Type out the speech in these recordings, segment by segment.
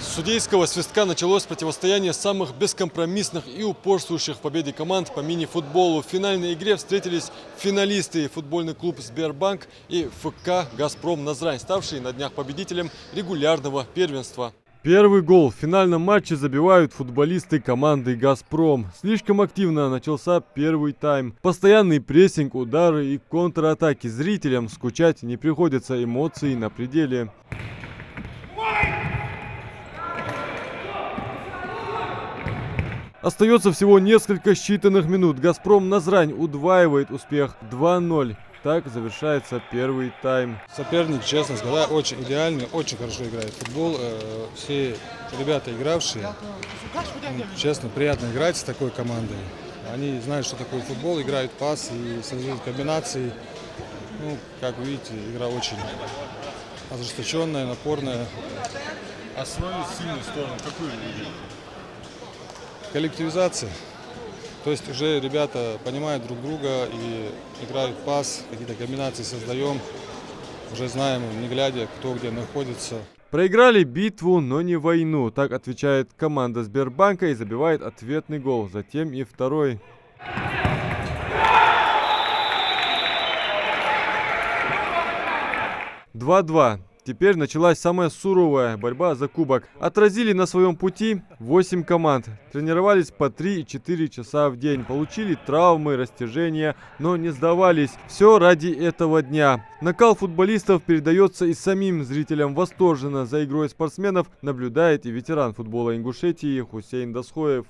С судейского свистка началось противостояние самых бескомпромиссных и упорствующих в победе команд по мини-футболу. В финальной игре встретились финалисты: футбольный клуб «Сбербанк» и ФК «Газпром Назрань», ставшие на днях победителем регулярного первенства. Первый гол в финальном матче забивают футболисты команды «Газпром». Слишком активно начался первый тайм. Постоянный прессинг, удары и контратаки. Зрителям скучать не приходится, эмоции на пределе. Остается всего несколько считанных минут. «Газпром Назрань» удваивает успех 2-0. Так завершается первый тайм. Соперник, честно сказать, очень идеальный, очень хорошо играет в футбол. Все ребята игравшие, честно, приятно играть с такой командой. Они знают, что такое футбол, играют пас и создают комбинации. Как видите, игра очень ожесточенная, напорная. А свою сильную сторону какую видите? Коллективизация. То есть уже ребята понимают друг друга и играют пас, какие-то комбинации создаем. Уже знаем, не глядя, кто где находится. Проиграли битву, но не войну. Так отвечает команда Сбербанка и забивает ответный гол. Затем и второй. 2-2. Теперь началась самая суровая борьба за кубок. Отразили на своем пути 8 команд. Тренировались по 3 и 4 часа в день. Получили травмы, растяжения, но не сдавались. Все ради этого дня. Накал футболистов передается и самим зрителям. Восторженно за игрой спортсменов наблюдает и ветеран футбола Ингушетии Хусейн Дасхоев.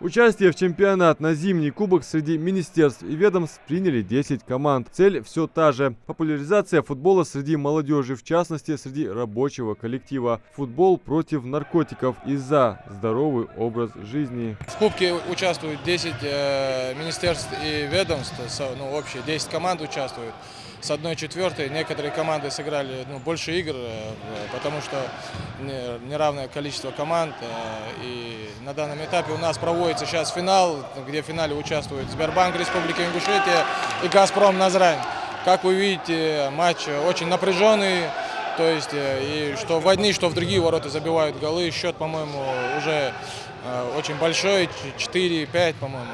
Участие в чемпионат на зимний кубок среди министерств и ведомств приняли 10 команд. Цель все та же – популяризация футбола среди молодежи, в частности, среди рабочего коллектива. Футбол против наркотиков и за здоровый образ жизни. В кубке участвуют 10 министерств и ведомств, общие 10 команд участвуют. С 1/4 некоторые команды сыграли больше игр, потому что неравное количество команд. И на данном этапе у нас проводится сейчас финал, где в финале участвуют Сбербанк Республики Ингушетия и Газпром Назрань. Как вы видите, матч очень напряженный. То есть и что в одни, что в другие ворота забивают голы. Счет, по-моему, уже очень большой, 4-5, по-моему.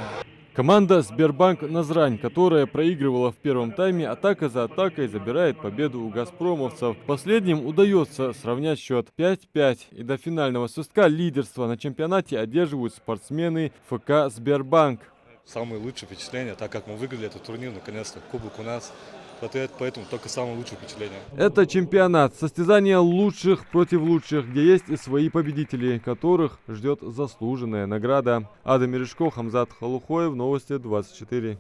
Команда «Сбербанк Назрань», которая проигрывала в первом тайме, атака за атакой забирает победу у газпромовцев. Последним удается сравнять счет 5-5. И до финального свистка лидерство на чемпионате одерживают спортсмены ФК «Сбербанк». Самые лучшие впечатления, так как мы выиграли этот турнир, наконец-то кубок у нас. Поэтому только самые лучшие впечатления. Это чемпионат, состязание лучших против лучших, где есть и свои победители, которых ждет заслуженная награда. Адам Мережко, Хамзат Халухоев, Новости 24.